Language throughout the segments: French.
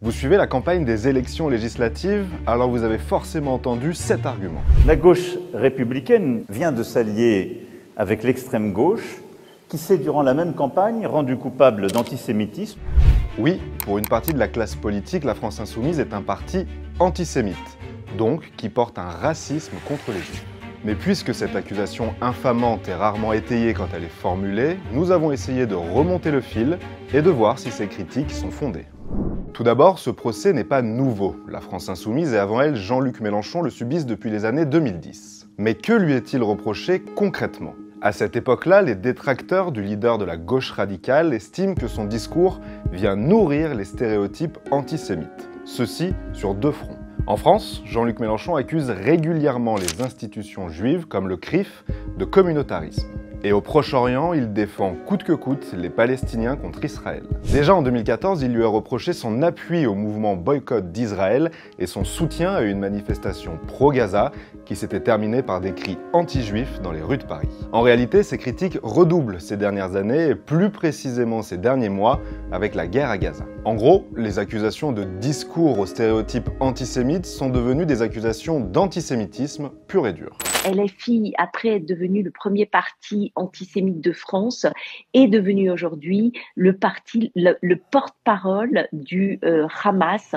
Vous suivez la campagne des élections législatives, alors vous avez forcément entendu cet argument. La gauche républicaine vient de s'allier avec l'extrême gauche, qui s'est durant la même campagne rendu coupable d'antisémitisme. Oui, pour une partie de la classe politique, la France Insoumise est un parti antisémite, donc qui porte un racisme contre les Juifs. Mais puisque cette accusation infamante est rarement étayée quand elle est formulée, nous avons essayé de remonter le fil et de voir si ces critiques sont fondées. Tout d'abord, ce procès n'est pas nouveau. La France Insoumise et avant elle Jean-Luc Mélenchon le subissent depuis les années 2010. Mais que lui est-il reproché concrètement ? À cette époque-là, les détracteurs du leader de la gauche radicale estiment que son discours vient nourrir les stéréotypes antisémites. Ceci sur deux fronts. En France, Jean-Luc Mélenchon accuse régulièrement les institutions juives, comme le CRIF, de communautarisme. Et au Proche-Orient, il défend coûte que coûte les Palestiniens contre Israël. Déjà en 2014, il lui a reproché son appui au mouvement boycott d'Israël et son soutien à une manifestation pro-Gaza qui s'était terminée par des cris anti-juifs dans les rues de Paris. En réalité, ces critiques redoublent ces dernières années et plus précisément ces derniers mois avec la guerre à Gaza. En gros, les accusations de discours aux stéréotypes antisémites sont devenues des accusations d'antisémitisme pur et dur. LFI, après être devenu le premier parti antisémite de France, est devenu aujourd'hui le porte-parole du Hamas.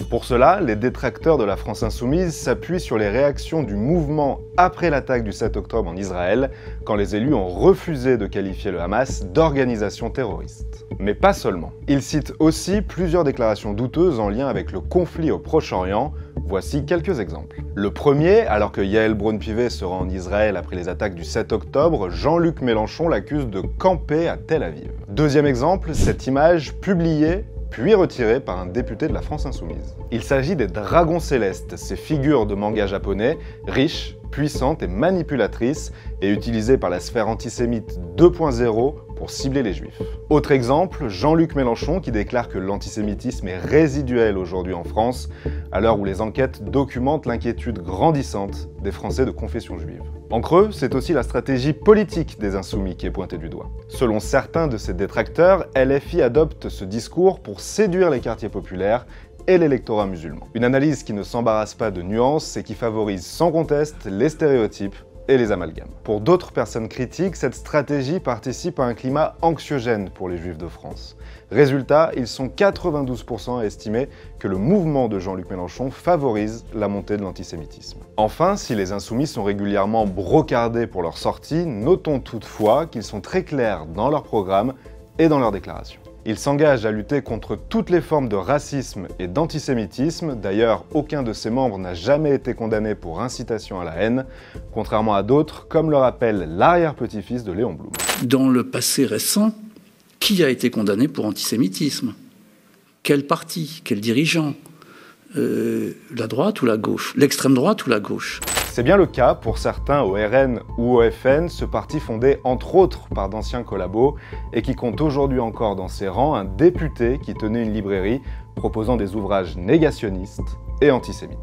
Pour cela, les détracteurs de la France Insoumise s'appuient sur les réactions du mouvement après l'attaque du 7 octobre en Israël, quand les élus ont refusé de qualifier le Hamas d'organisation terroriste. Mais pas seulement. Ils citent aussi plusieurs déclarations douteuses en lien avec le conflit au Proche-Orient. Voici quelques exemples. Le premier, alors que Yael Braun-Pivet se rend en Israël après les attaques du 7 octobre, Jean-Luc Mélenchon l'accuse de camper à Tel Aviv. Deuxième exemple, cette image publiée puis retirée par un député de la France Insoumise. Il s'agit des dragons célestes, ces figures de manga japonais, riches, puissantes et manipulatrices, et utilisées par la sphère antisémite 2.0 pour cibler les juifs. Autre exemple, Jean-Luc Mélenchon qui déclare que l'antisémitisme est résiduel aujourd'hui en France, à l'heure où les enquêtes documentent l'inquiétude grandissante des Français de confession juive. En creux, c'est aussi la stratégie politique des Insoumis qui est pointée du doigt. Selon certains de ses détracteurs, LFI adopte ce discours pour séduire les quartiers populaires et l'électorat musulman. Une analyse qui ne s'embarrasse pas de nuances et qui favorise sans conteste les stéréotypes et les amalgames. Pour d'autres personnes critiques, cette stratégie participe à un climat anxiogène pour les Juifs de France. Résultat, ils sont 92% à estimer que le mouvement de Jean-Luc Mélenchon favorise la montée de l'antisémitisme. Enfin, si les Insoumis sont régulièrement brocardés pour leurs sorties, notons toutefois qu'ils sont très clairs dans leur programme et dans leurs déclarations. Ils s'engagent à lutter contre toutes les formes de racisme et d'antisémitisme. D'ailleurs, aucun de ses membres n'a jamais été condamné pour incitation à la haine, contrairement à d'autres, comme le rappelle l'arrière-petit-fils de Léon Blum. Dans le passé récent, qui a été condamné pour antisémitisme ? Quel parti ? Quel dirigeant ? La droite ou la gauche ? L'extrême droite ou la gauche ? C'est bien le cas pour certains au RN ou au FN, ce parti fondé entre autres par d'anciens collabos et qui compte aujourd'hui encore dans ses rangs un député qui tenait une librairie proposant des ouvrages négationnistes et antisémites.